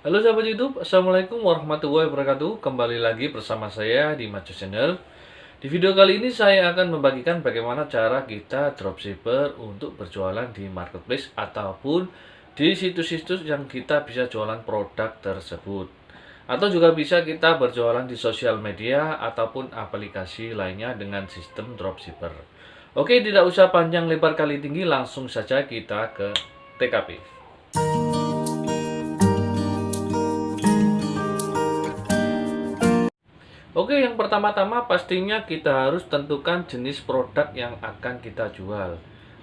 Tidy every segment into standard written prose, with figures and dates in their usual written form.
Halo sahabat YouTube, Assalamualaikum warahmatullahi wabarakatuh. Kembali lagi bersama saya di Maco Channel. Di video kali ini saya akan membagikan bagaimana cara kita dropshipper untuk berjualan di marketplace ataupun di situs-situs yang kita bisa jualan produk tersebut. Atau juga bisa kita berjualan di sosial media ataupun aplikasi lainnya dengan sistem dropshipper. Oke, tidak usah panjang lebar kali tinggi, langsung saja kita ke TKP. Oke, yang pertama-tama pastinya kita harus tentukan jenis produk yang akan kita jual.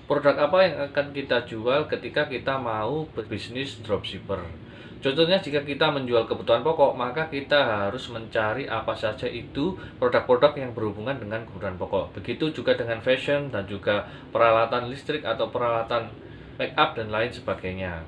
Produk apa yang akan kita jual ketika kita mau berbisnis dropshipper. Contohnya jika kita menjual kebutuhan pokok, maka kita harus mencari apa saja itu produk-produk yang berhubungan dengan kebutuhan pokok. Begitu juga dengan fashion dan juga peralatan listrik atau peralatan make up dan lain sebagainya.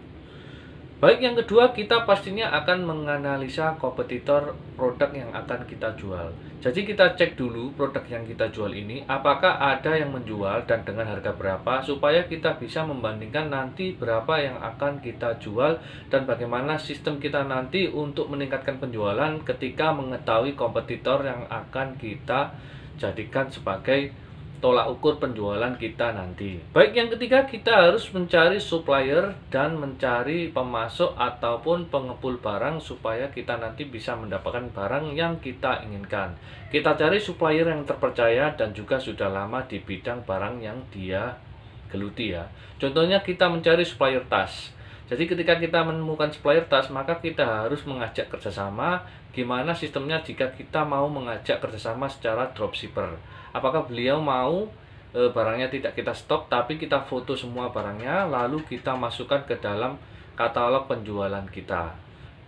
Baik, yang kedua kita pastinya akan menganalisa kompetitor produk yang akan kita jual. Jadi kita cek dulu produk yang kita jual ini apakah ada yang menjual dan dengan harga berapa, supaya kita bisa membandingkan nanti berapa yang akan kita jual dan bagaimana sistem kita nanti untuk meningkatkan penjualan ketika mengetahui kompetitor yang akan kita jadikan sebagai tolak ukur penjualan kita nanti. Baik, yang ketiga kita harus mencari supplier dan mencari pemasok ataupun pengepul barang supaya kita nanti bisa mendapatkan barang yang kita inginkan. Kita cari supplier yang terpercaya dan juga sudah lama di bidang barang yang dia geluti ya. Contohnya kita mencari supplier tas. Jadi ketika kita menemukan supplier tas, maka kita harus mengajak kerjasama. Gimana sistemnya jika kita mau mengajak kerjasama secara dropshipper? Apakah beliau mau barangnya tidak kita stok, tapi kita foto semua barangnya, lalu kita masukkan ke dalam katalog penjualan kita.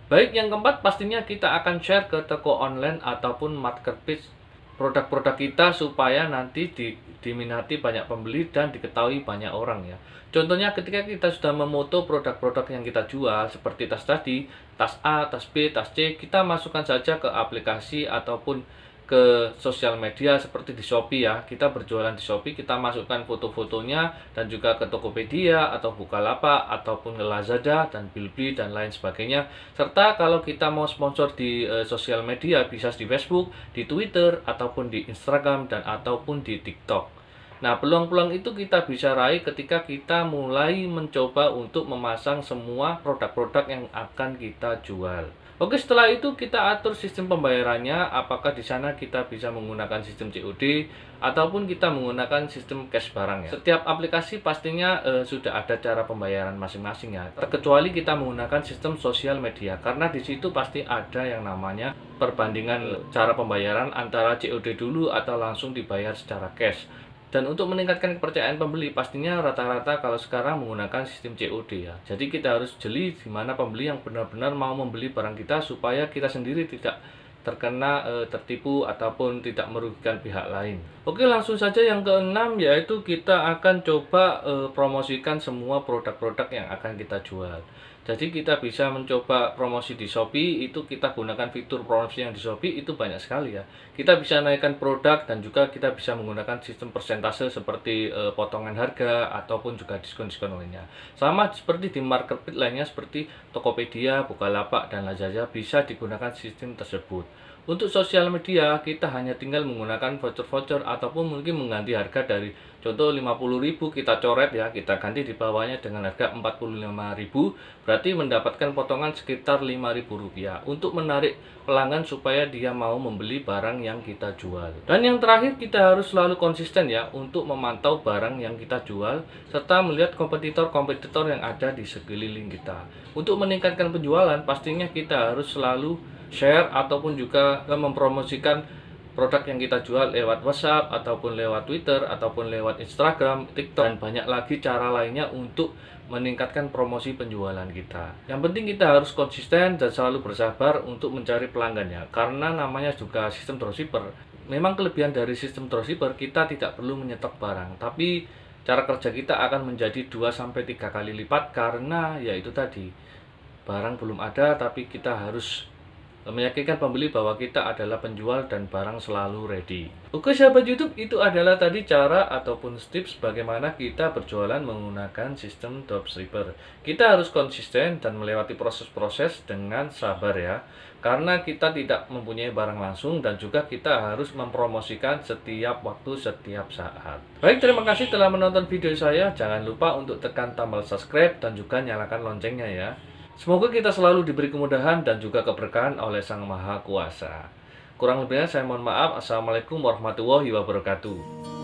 Baik, yang keempat pastinya kita akan share ke toko online ataupun marketplace produk-produk kita supaya nanti diminati banyak pembeli dan diketahui banyak orang ya. Contohnya ketika kita sudah memoto produk-produk yang kita jual seperti tas tadi, tas A, tas B, tas C, kita masukkan saja ke aplikasi ataupun ke sosial media seperti di Shopee ya. Kita berjualan di Shopee, kita masukkan foto-fotonya dan juga ke Tokopedia atau Bukalapak ataupun ke Lazada dan Bilibili dan lain sebagainya. Serta kalau kita mau sponsor di sosial media, bisa di Facebook, di Twitter ataupun di Instagram dan ataupun di TikTok. Nah, peluang-peluang itu kita bisa raih ketika kita mulai mencoba untuk memasang semua produk-produk yang akan kita jual. Oke, setelah itu kita atur sistem pembayarannya, apakah di sana kita bisa menggunakan sistem COD ataupun kita menggunakan sistem cash barang ya. Setiap aplikasi pastinya sudah ada cara pembayaran masing-masing ya. Terkecuali kita menggunakan sistem sosial media, karena di situ pasti ada yang namanya perbandingan cara pembayaran antara COD dulu atau langsung dibayar secara cash. Dan untuk meningkatkan kepercayaan pembeli, pastinya rata-rata kalau sekarang menggunakan sistem COD ya. Jadi kita harus jeli di mana pembeli yang benar-benar mau membeli barang kita supaya kita sendiri tidak terkena tertipu ataupun tidak merugikan pihak lain. Oke, langsung saja yang keenam, yaitu kita akan coba promosikan semua produk-produk yang akan kita jual. Jadi kita bisa mencoba promosi di Shopee, itu kita gunakan fitur promosi yang di Shopee itu banyak sekali ya. Kita bisa naikkan produk dan juga kita bisa menggunakan sistem persentase seperti potongan harga ataupun juga diskon-diskon lainnya. Sama seperti di marketplace lainnya seperti Tokopedia, Bukalapak dan Lazada bisa digunakan sistem tersebut. Untuk sosial media kita hanya tinggal menggunakan voucher-voucher ataupun mungkin mengganti harga dari contoh 50.000 kita coret ya, kita ganti di bawahnya dengan harga 45.000, berarti mendapatkan potongan sekitar Rp5.000 untuk menarik pelanggan supaya dia mau membeli barang yang kita jual. Dan yang terakhir kita harus selalu konsisten ya untuk memantau barang yang kita jual serta melihat kompetitor-kompetitor yang ada di sekeliling kita. Untuk meningkatkan penjualan pastinya kita harus selalu share ataupun juga mempromosikan produk yang kita jual lewat WhatsApp ataupun lewat Twitter ataupun lewat Instagram, TikTok dan banyak lagi cara lainnya untuk meningkatkan promosi penjualan kita. Yang penting kita harus konsisten dan selalu bersabar untuk mencari pelanggan ya. Karena namanya juga sistem dropshipper. Memang kelebihan dari sistem dropshipper kita tidak perlu menyetok barang, tapi cara kerja kita akan menjadi 2-3 kali lipat karena yaitu tadi barang belum ada tapi kita harus meyakinkan pembeli bahwa kita adalah penjual dan barang selalu ready. Oke sahabat YouTube, itu adalah tadi cara ataupun tips bagaimana kita berjualan menggunakan sistem dropshipper. Kita harus konsisten dan melewati proses-proses dengan sabar ya. Karena kita tidak mempunyai barang langsung dan juga kita harus mempromosikan setiap waktu, setiap saat. Baik, terima kasih telah menonton video saya. Jangan lupa untuk tekan tombol subscribe dan juga nyalakan loncengnya ya. Semoga kita selalu diberi kemudahan dan juga keberkahan oleh Sang Maha Kuasa. Kurang lebihnya saya mohon maaf. Assalamualaikum warahmatullahi wabarakatuh.